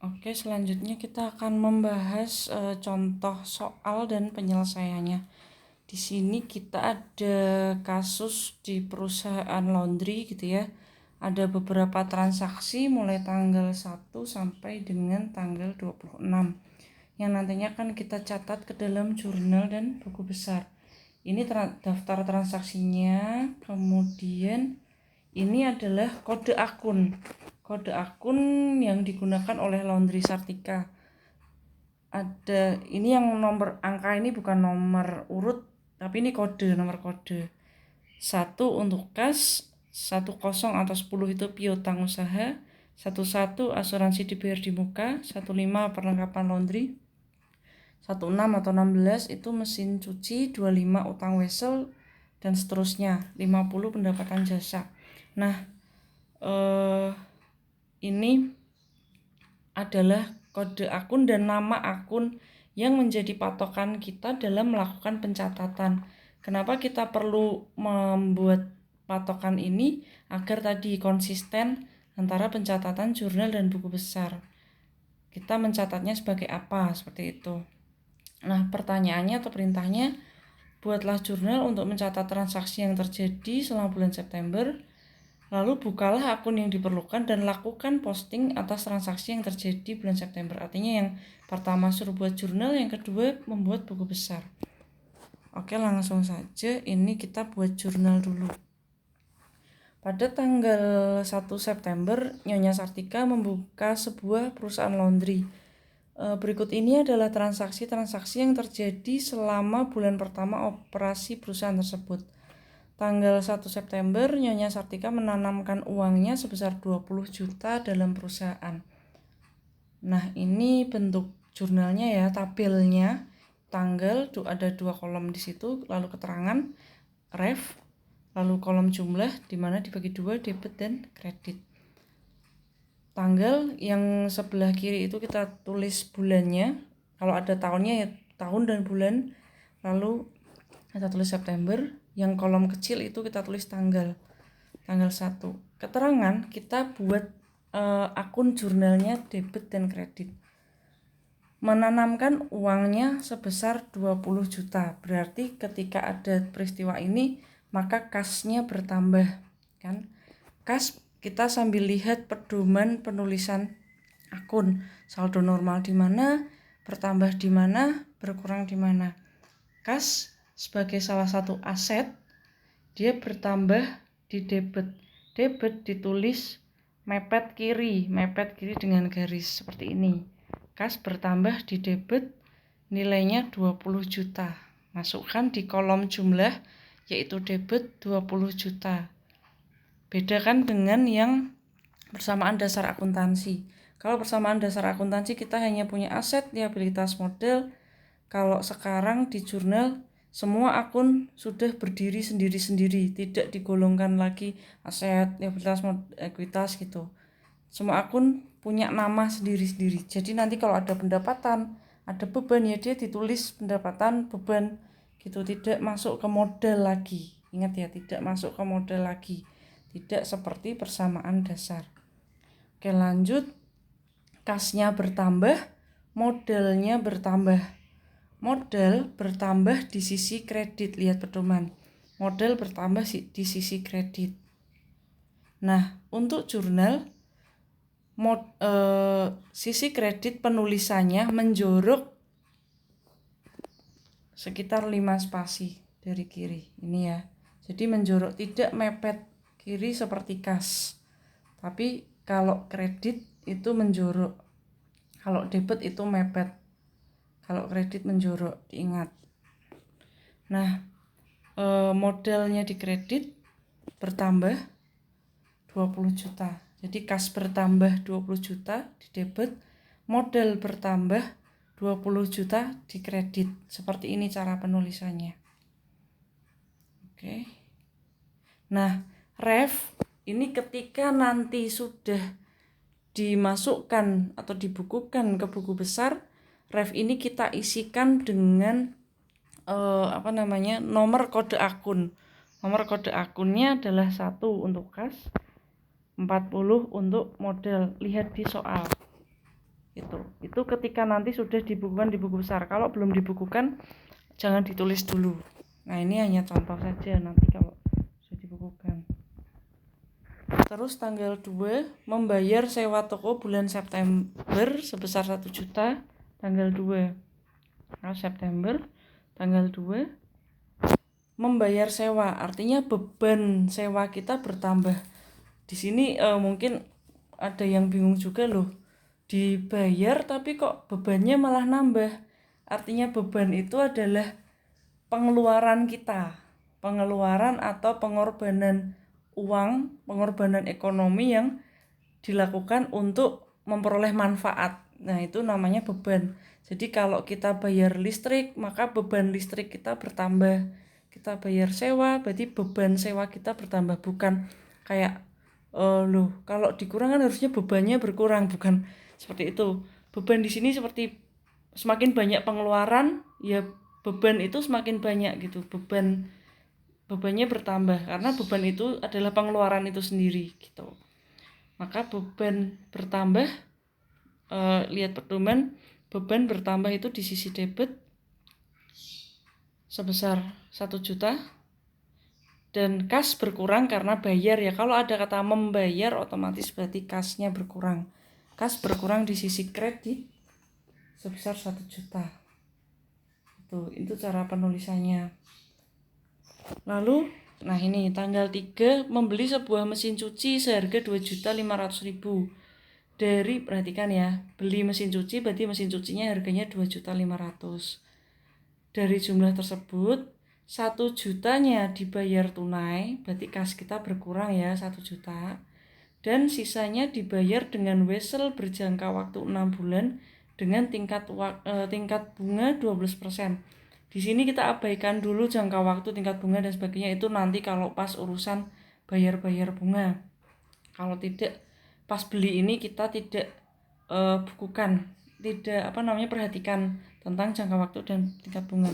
Oke, selanjutnya kita akan membahas contoh soal dan penyelesaiannya. Di sini kita ada kasus di perusahaan laundry gitu ya. Ada beberapa transaksi mulai tanggal 1 sampai dengan tanggal 26 yang nantinya akan kita catat ke dalam jurnal dan buku besar. Ini daftar transaksinya, kemudian ini adalah kode akun. Kode akun yang digunakan oleh Laundry Sartika. Ada ini yang nomor angka ini bukan nomor urut, tapi ini nomor kode. 1 untuk kas, 10 atau 10 itu piutang usaha, 11 asuransi dibayar di muka, 15 perlengkapan laundry, 16 atau 16 itu mesin cuci, 25 utang wesel, dan seterusnya, 50 pendapatan jasa. Nah, ini adalah kode akun dan nama akun yang menjadi patokan kita dalam melakukan pencatatan. Kenapa kita perlu membuat patokan ini? Agar tadi konsisten antara pencatatan jurnal dan buku besar. Kita mencatatnya sebagai apa? Seperti itu. Nah, pertanyaannya atau perintahnya, buatlah jurnal untuk mencatat transaksi yang terjadi selama bulan September. Lalu bukalah akun yang diperlukan dan lakukan posting atas transaksi yang terjadi bulan September. Artinya yang pertama suruh buat jurnal, yang kedua membuat buku besar. Oke, langsung saja ini kita buat jurnal dulu. Pada tanggal 1 September, Nyonya Sartika membuka sebuah perusahaan laundry. Berikut ini adalah transaksi-transaksi yang terjadi selama bulan pertama operasi perusahaan tersebut. Tanggal 1 September, Nyonya Sartika menanamkan uangnya sebesar 20 juta dalam perusahaan. Nah, ini bentuk jurnalnya ya, tabelnya, tanggal, ada 2 kolom di situ, lalu keterangan, ref, lalu kolom jumlah, di mana dibagi 2, debit dan kredit. Tanggal yang sebelah kiri itu kita tulis bulannya, kalau ada tahunnya ya tahun dan bulan, lalu kita tulis September. Yang kolom kecil itu kita tulis tanggal 1. Keterangan kita buat akun jurnalnya debit dan kredit. Menanamkan uangnya sebesar 20 juta. Berarti ketika ada peristiwa ini maka kasnya bertambah kan. Kas kita sambil lihat pedoman penulisan akun. Saldo normal di mana, bertambah di mana, berkurang di mana. Kas sebagai salah satu aset, dia bertambah di debit. Debit ditulis mepet kiri dengan garis seperti ini. Kas bertambah di debit, nilainya 20 juta. Masukkan di kolom jumlah, yaitu debit 20 juta. Beda kan dengan yang persamaan dasar akuntansi. Kalau persamaan dasar akuntansi kita hanya punya aset, liabilitas, modal. Kalau sekarang di jurnal semua akun sudah berdiri sendiri-sendiri, tidak digolongkan lagi aset, liabilitas, ekuitas gitu. Semua akun punya nama sendiri-sendiri. Jadi nanti kalau ada pendapatan, ada beban ya dia ditulis pendapatan, beban gitu, tidak masuk ke modal lagi. Ingat ya, tidak masuk ke modal lagi. Tidak seperti persamaan dasar. Oke, lanjut. Kasnya bertambah, modalnya bertambah. Modal bertambah di sisi kredit, lihat pedoman. Modal bertambah di sisi kredit. Nah, untuk jurnal sisi kredit penulisannya menjorok sekitar 5 spasi dari kiri. Ini ya. Jadi menjorok, tidak mepet kiri seperti kas. Tapi kalau kredit itu menjorok. Kalau debit itu mepet. Kalau kredit menjorok, diingat. Nah, modalnya di kredit bertambah 20 juta. Jadi kas bertambah 20 juta di debit, modal bertambah 20 juta di kredit. Seperti ini cara penulisannya. Oke. Nah, ref ini ketika nanti sudah dimasukkan atau dibukukan ke buku besar, ref ini kita isikan dengan nomor kode akun. Nomor kode akunnya adalah 1 untuk kas, 40 untuk modal. Lihat di soal. Itu ketika nanti sudah dibukukan di buku besar. Kalau belum dibukukan jangan ditulis dulu. Nah, ini hanya contoh saja nanti kalau sudah dibukukan. Terus tanggal 2 membayar sewa toko bulan September sebesar 1 juta tanggal 2. Nah, September tanggal 2 membayar sewa, artinya beban sewa kita bertambah. Di sini mungkin ada yang bingung juga loh. Dibayar tapi kok bebannya malah nambah. Artinya beban itu adalah pengeluaran kita. Pengeluaran atau pengorbanan uang, pengorbanan ekonomi yang dilakukan untuk memperoleh manfaat. Nah, itu namanya beban. Jadi kalau kita bayar listrik, maka beban listrik kita bertambah. Kita bayar sewa, berarti beban sewa kita bertambah. Bukan kayak loh, kalau dikurang kan harusnya bebannya berkurang, bukan seperti itu. Beban di sini seperti semakin banyak pengeluaran, ya beban itu semakin banyak gitu. Bebannya bertambah karena beban itu adalah pengeluaran itu sendiri gitu. Maka beban bertambah, lihat pedoman, beban bertambah itu di sisi debit sebesar 1 juta dan kas berkurang karena bayar ya. Kalau ada kata membayar otomatis berarti kasnya berkurang. Kas berkurang di sisi kredit sebesar 1 juta. Itu cara penulisannya. Lalu, nah ini tanggal 3 membeli sebuah mesin cuci seharga 2.500.000. Dari, perhatikan ya, beli mesin cuci berarti mesin cucinya harganya 2.500.000. Dari jumlah tersebut 1 jutanya dibayar tunai, berarti kas kita berkurang ya 1 juta. Dan sisanya dibayar dengan wesel berjangka waktu 6 bulan dengan tingkat bunga 12%. Di sini kita abaikan dulu jangka waktu, tingkat bunga dan sebagainya, itu nanti kalau pas urusan bayar-bayar bunga. Kalau tidak pas beli ini kita tidak bukukan, tidak perhatikan tentang jangka waktu dan tingkat bunga.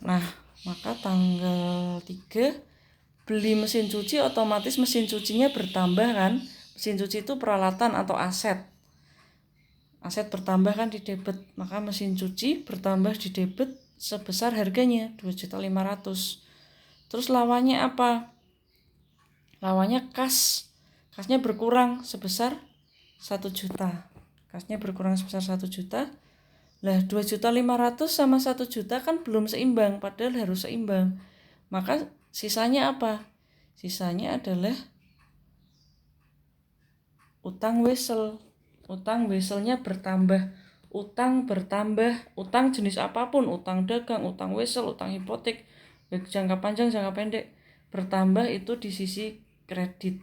Nah, maka tanggal 3 beli mesin cuci, otomatis mesin cucinya bertambah kan. Mesin cuci itu peralatan atau aset. Aset bertambah kan di debit, maka mesin cuci bertambah di debit sebesar harganya 2.500.000. Terus lawannya apa? Lawannya kas. Kasnya berkurang sebesar 1 juta. Kasnya berkurang sebesar 1 juta. Lah 2.500.000 sama 1 juta kan belum seimbang, padahal harus seimbang. Maka sisanya apa? Sisanya adalah utang wesel. Utang weselnya bertambah. Utang jenis apapun, utang dagang, utang wesel, utang hipotek, baik jangka panjang, jangka pendek, bertambah itu di sisi kredit.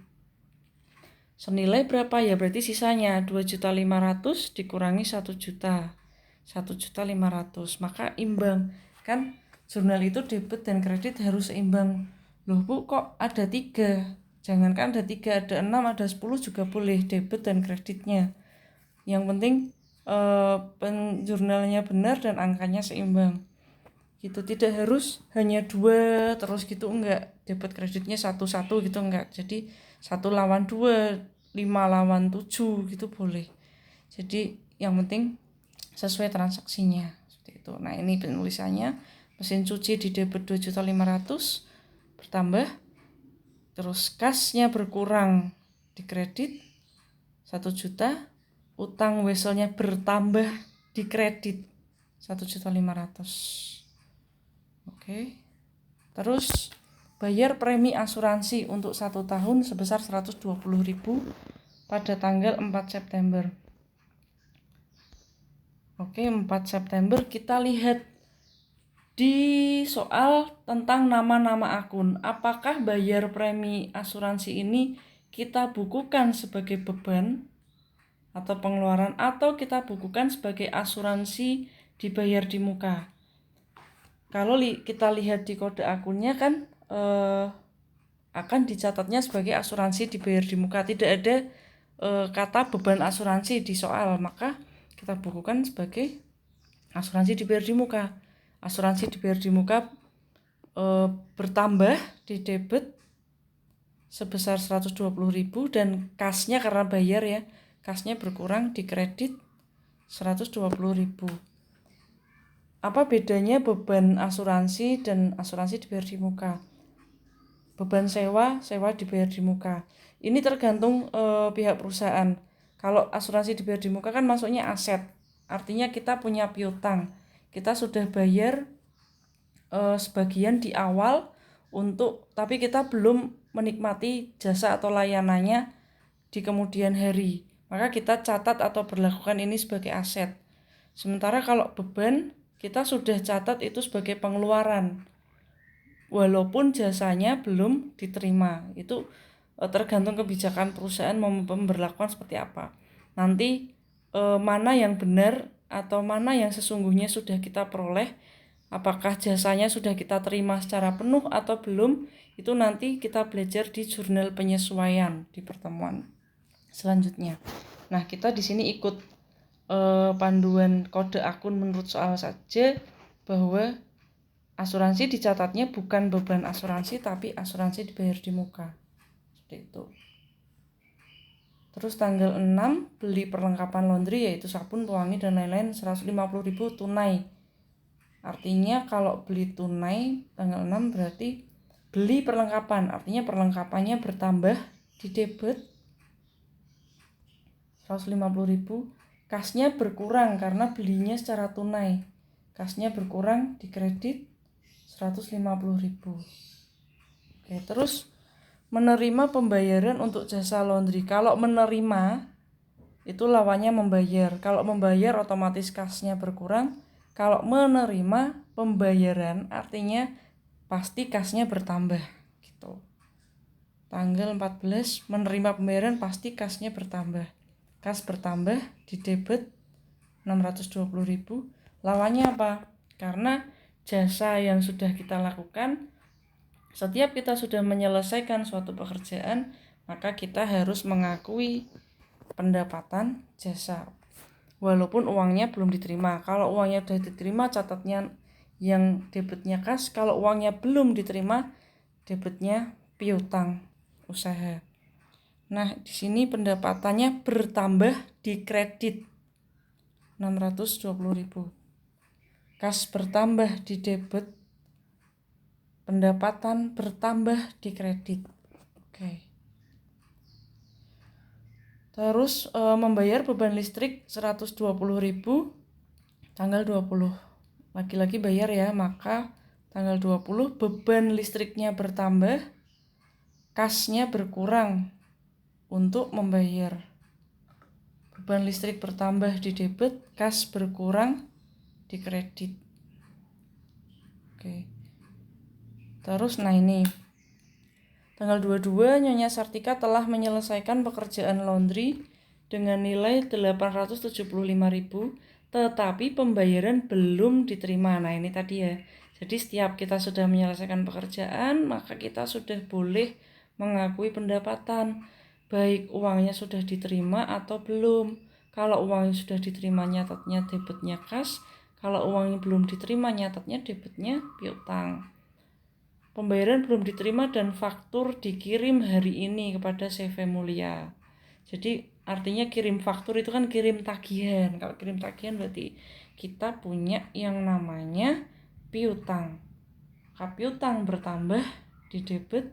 Senilai berapa ya? Berarti sisanya 2.500.000 dikurangi 1 juta. 1.500.000. Maka imbang. Kan jurnal itu debit dan kredit harus seimbang. Loh Bu, kok ada 3? Jangankan ada 3, ada 6, ada 10 juga boleh debit dan kreditnya. Yang penting jurnalnya benar dan angkanya seimbang. Gitu, tidak harus hanya 2 terus gitu, enggak. Debit kreditnya 1-1 gitu enggak. Jadi 1 lawan 2, 5 lawan 7 gitu boleh. Jadi yang penting sesuai transaksinya seperti itu. Nah, ini penulisannya, mesin cuci di debit 2.500.000 bertambah, terus kasnya berkurang di kredit 1 juta, utang weselnya bertambah di kredit 1.500.000. Oke. Terus bayar premi asuransi untuk 1 tahun sebesar 120.000 pada tanggal 4 September. Oke, 4 September kita lihat di soal tentang nama-nama akun. Apakah bayar premi asuransi ini kita bukukan sebagai beban atau pengeluaran, atau kita bukukan sebagai asuransi dibayar di muka? Kalau kita lihat di kode akunnya kan akan dicatatnya sebagai asuransi dibayar di muka. Tidak ada kata beban asuransi di soal, maka kita bukukan sebagai asuransi dibayar di muka. Asuransi dibayar di muka bertambah di debit sebesar 120.000 dan kasnya karena bayar ya kasnya berkurang, dikredit 120.000. Apa bedanya beban asuransi dan asuransi dibayar di muka? Beban sewa dibayar di muka. Ini tergantung pihak perusahaan. Kalau asuransi dibayar di muka kan masuknya aset. Artinya kita punya piutang. Kita sudah bayar sebagian di awal tapi kita belum menikmati jasa atau layanannya di kemudian hari. Maka kita catat atau berlakukan ini sebagai aset. Sementara kalau beban, kita sudah catat itu sebagai pengeluaran walaupun jasanya belum diterima. Itu tergantung kebijakan perusahaan memberlakukan seperti apa. Nanti mana yang benar atau mana yang sesungguhnya sudah kita peroleh, apakah jasanya sudah kita terima secara penuh atau belum, itu nanti kita belajar di jurnal penyesuaian di pertemuan selanjutnya. Nah, kita di sini ikut panduan kode akun menurut soal saja, bahwa asuransi dicatatnya bukan beban asuransi tapi asuransi dibayar di muka. Seperti itu. Terus tanggal 6 beli perlengkapan laundry yaitu sabun, pewangi dan lain-lain 150.000 tunai. Artinya kalau beli tunai tanggal 6 berarti beli perlengkapan, artinya perlengkapannya bertambah di debit 150.000. Kasnya berkurang karena belinya secara tunai. Kasnya berkurang, dikredit 150.000. Oke, terus menerima pembayaran untuk jasa laundry. Kalau menerima itu lawannya membayar. Kalau membayar otomatis kasnya berkurang. Kalau menerima pembayaran artinya pasti kasnya bertambah gitu. Tanggal 14 menerima pembayaran pasti kasnya bertambah. Kas bertambah, di debit 620.000. Lawannya apa? Karena jasa yang sudah kita lakukan, setiap kita sudah menyelesaikan suatu pekerjaan, maka kita harus mengakui pendapatan jasa walaupun uangnya belum diterima. Kalau uangnya sudah diterima, catatnya yang debitnya kas. Kalau uangnya belum diterima, debitnya piutang usaha. Nah, di sini pendapatannya bertambah, dikredit 620.000. Kas bertambah, di debit. Pendapatan bertambah, dikredit. Oke. Terus membayar beban listrik 120.000 tanggal 20. Lagi-lagi bayar ya, maka tanggal 20 beban listriknya bertambah, kasnya berkurang untuk membayar. Beban listrik bertambah di debit, kas berkurang di kredit. Oke. Terus ini tanggal 22 Nyonya Sartika telah menyelesaikan pekerjaan laundry dengan nilai 875.000, tetapi pembayaran belum diterima. Nah, ini tadi ya. Jadi setiap kita sudah menyelesaikan pekerjaan, maka kita sudah boleh mengakui pendapatan, baik uangnya sudah diterima atau belum. Kalau uangnya sudah diterima, nyatatnya debitnya kas. Kalau uangnya belum diterima, nyatatnya debitnya piutang. Pembayaran belum diterima dan faktur dikirim hari ini kepada CV Mulia. Jadi artinya kirim faktur itu kan kirim tagihan. Kalau kirim tagihan berarti kita punya yang namanya piutang. Piutang bertambah di debit,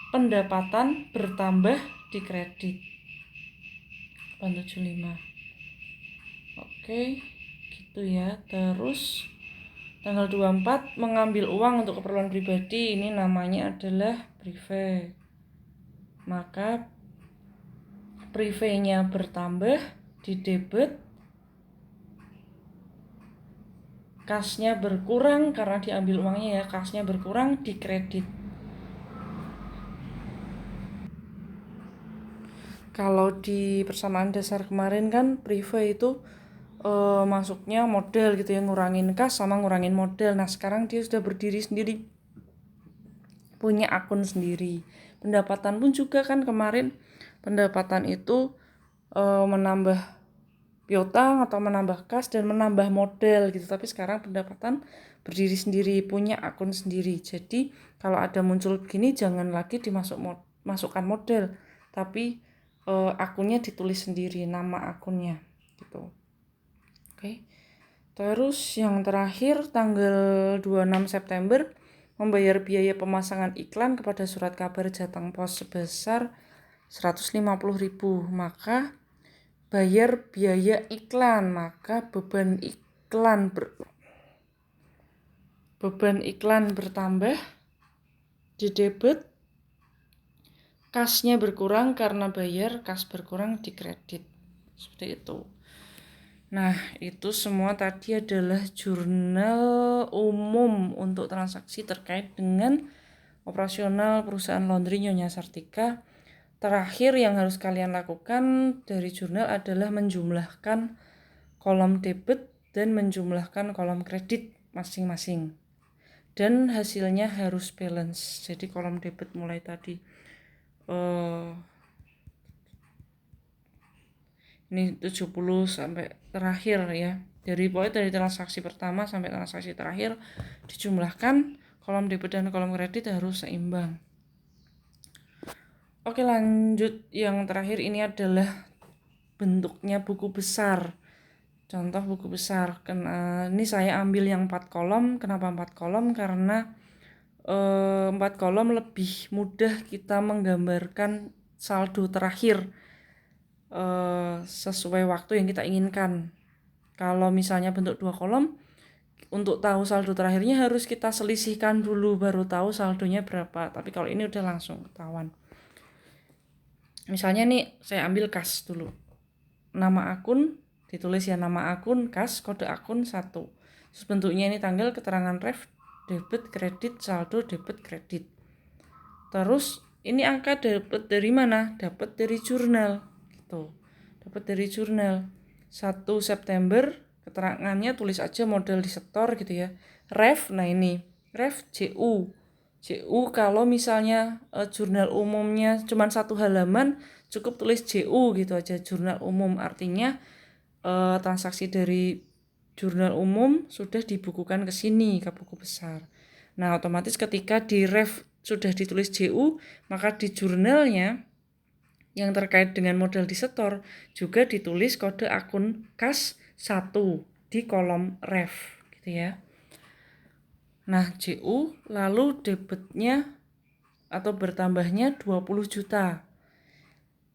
pendapatan bertambah di kredit 875. Oke, gitu ya. Terus tanggal 24 mengambil uang untuk keperluan pribadi, ini namanya adalah prive. Maka privenya bertambah di debit, kasnya berkurang karena diambil uangnya ya, kasnya berkurang di kredit. Kalau di persamaan dasar kemarin kan prive itu masuknya model gitu ya, ngurangin kas sama ngurangin model. Nah, sekarang dia sudah berdiri sendiri, punya akun sendiri. Pendapatan pun juga kan kemarin pendapatan itu menambah piutang atau menambah kas dan menambah model gitu. Tapi sekarang pendapatan berdiri sendiri, punya akun sendiri. Jadi kalau ada muncul begini jangan lagi masukkan model, tapi akunnya ditulis sendiri, nama akunnya gitu. Oke. Terus yang terakhir tanggal 26 September membayar biaya pemasangan iklan kepada surat kabar Jateng Pos sebesar 150.000. Maka bayar biaya iklan, maka beban iklan bertambah di debit, kasnya berkurang karena bayar, kas berkurang di kredit. Seperti itu. Nah, itu semua tadi adalah jurnal umum untuk transaksi terkait dengan operasional perusahaan laundry Nyonya Sartika. Terakhir yang harus kalian lakukan dari jurnal adalah menjumlahkan kolom debit dan menjumlahkan kolom kredit masing-masing. Dan hasilnya harus balance. Jadi kolom debit mulai tadi ini 70 sampai terakhir ya. Dari transaksi pertama sampai transaksi terakhir dijumlahkan, kolom debit dan kolom kredit harus seimbang. Oke, lanjut. Yang terakhir ini adalah bentuknya buku besar. Contoh buku besar. Ini saya ambil yang 4 kolom. Kenapa 4 kolom? Karena 4 kolom lebih mudah kita menggambarkan saldo terakhir sesuai waktu yang kita inginkan. Kalau misalnya bentuk 2 kolom, untuk tahu saldo terakhirnya harus kita selisihkan dulu baru tahu saldonya berapa. Tapi kalau ini udah langsung ketahuan. Misalnya nih saya ambil kas dulu. Nama akun ditulis ya, nama akun, kas, kode akun 1. Terus bentuknya ini tanggal, keterangan ref, debit, kredit, saldo, debit, kredit. Terus ini angka dapat dari mana? Dapat dari jurnal gitu. Dapat dari jurnal 1 September, keterangannya tulis aja model disetor gitu ya. Ref, nah ini ref JU kalau misalnya jurnal umumnya cuma 1 halaman, cukup tulis JU gitu aja, jurnal umum. Artinya transaksi dari jurnal umum sudah dibukukan ke sini, ke buku besar. Nah, otomatis ketika di ref sudah ditulis JU, maka di jurnalnya yang terkait dengan model disetor juga ditulis kode akun kas 1 di kolom ref gitu ya. Nah, JU lalu debitnya atau bertambahnya 20 juta.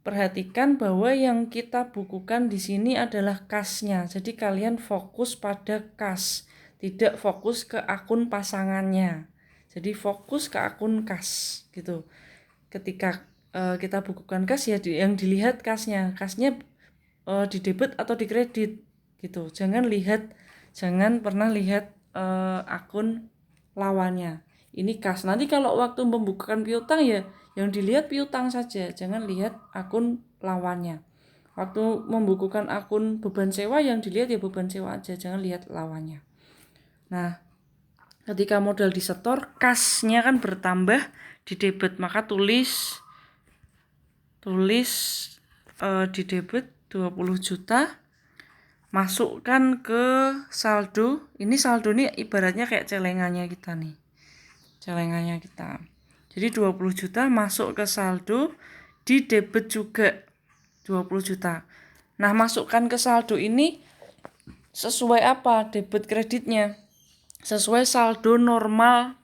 Perhatikan bahwa yang kita bukukan di sini adalah kasnya. Jadi kalian fokus pada kas, tidak fokus ke akun pasangannya. Jadi fokus ke akun kas gitu. Ketika kita bukukan kas ya yang dilihat kasnya. Kasnya di debit atau di kredit gitu. Jangan pernah lihat akun lawannya. Ini kas. Nanti kalau waktu membukukan piutang ya yang dilihat piutang saja, jangan lihat akun lawannya. Waktu membukukan akun beban sewa yang dilihat ya beban sewa aja, jangan lihat lawannya. Nah, ketika modal disetor, kasnya kan bertambah di debit, maka tulis di debit 20 juta. Masukkan ke saldo. Ini saldo ini ibaratnya kayak celengannya kita nih. Jadi 20 juta masuk ke saldo, di debit juga 20 juta. Nah, masukkan ke saldo ini sesuai apa? Debit kreditnya. Sesuai saldo normal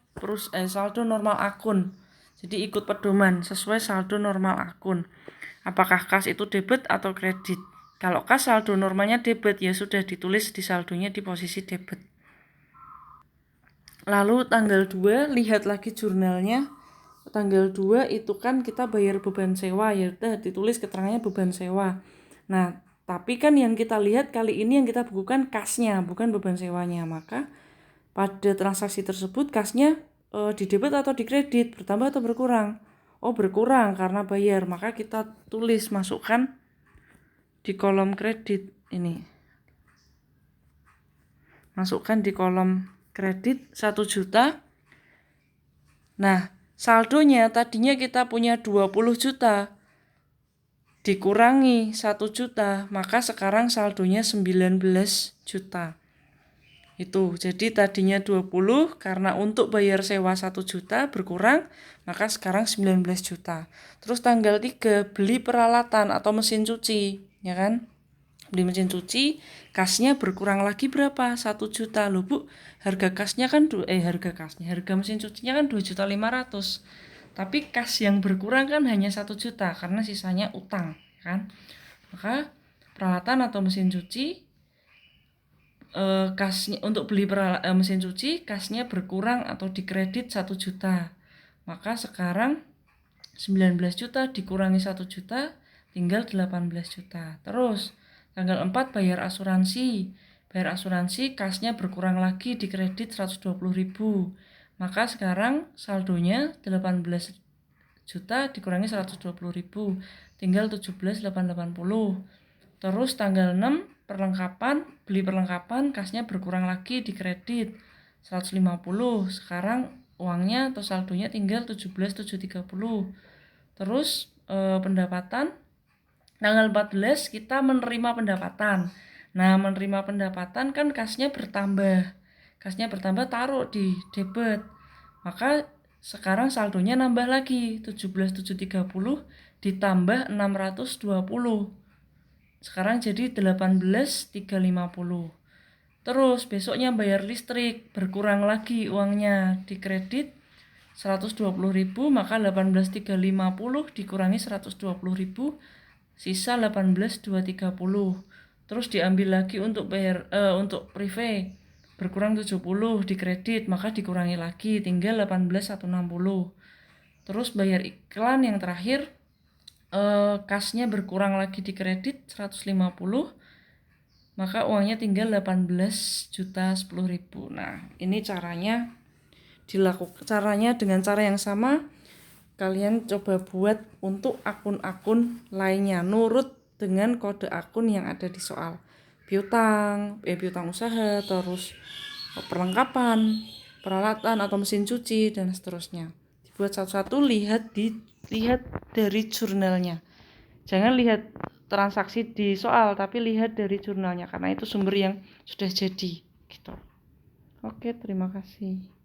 akun. Jadi ikut pedoman sesuai saldo normal akun. Apakah kas itu debit atau kredit? Kalau kas saldo normalnya debit, ya sudah ditulis di saldonya di posisi debit. Lalu tanggal 2 lihat lagi jurnalnya. Tanggal 2 itu kan kita bayar beban sewa, ya udah ditulis keterangannya beban sewa. Nah, tapi kan yang kita lihat kali ini yang kita bukukan kasnya, bukan beban sewanya. Maka pada transaksi tersebut kasnya di debit atau di kredit, bertambah atau berkurang? Oh, berkurang karena bayar. Maka kita tulis, masukkan di kolom kredit ini. Masukkan di kolom kredit 1 juta. Nah, saldonya tadinya kita punya 20 juta. Dikurangi 1 juta, maka sekarang saldonya 19 juta. Itu, jadi tadinya 20 karena untuk bayar sewa 1 juta berkurang, maka sekarang 19 juta. Terus tanggal 3 beli peralatan atau mesin cuci, ya kan? Beli mesin cuci, kasnya berkurang lagi berapa? 1 juta. Loh Bu, harga mesin cucinya kan 2.500.000. Tapi kas yang berkurang kan hanya 1 juta karena sisanya utang, kan? Maka peralatan atau mesin cuci kasnya untuk beli mesin cuci kasnya berkurang atau dikredit 1 juta. Maka sekarang 19 juta dikurangi 1 juta tinggal 18 juta. Terus tanggal 4 bayar asuransi. Bayar asuransi kasnya berkurang lagi dikredit 120.000. Maka sekarang saldonya 18 juta dikurangi 120.000 tinggal 17.880. Terus tanggal 6 beli perlengkapan kasnya berkurang lagi di kredit 150. Sekarang uangnya atau saldonya tinggal 17.730. Terus pendapatan tanggal 14 kita menerima pendapatan. Nah, menerima pendapatan kan kasnya bertambah. Kasnya bertambah taruh di debit. Maka sekarang saldonya nambah lagi 17.730 ditambah 620. Sekarang jadi 18.350. Terus besoknya bayar listrik, berkurang lagi uangnya di kredit 120.000, maka 18.350 dikurangi 120.000, sisa 18.230. Terus diambil lagi untuk bayar untuk privé, berkurang 70 di kredit, maka dikurangi lagi tinggal 18.160. Terus bayar iklan yang terakhir, kasnya berkurang lagi di kredit 150, maka uangnya tinggal 18.010.000. Nah, ini caranya dengan cara yang sama. Kalian coba buat untuk akun-akun lainnya nurut dengan kode akun yang ada di soal. Piutang usaha, terus perlengkapan, peralatan atau mesin cuci dan seterusnya. Dibuat satu-satu, lihat dari jurnalnya. Jangan lihat transaksi di soal, tapi lihat dari jurnalnya karena itu sumber yang sudah jadi gitu. Oke, terima kasih.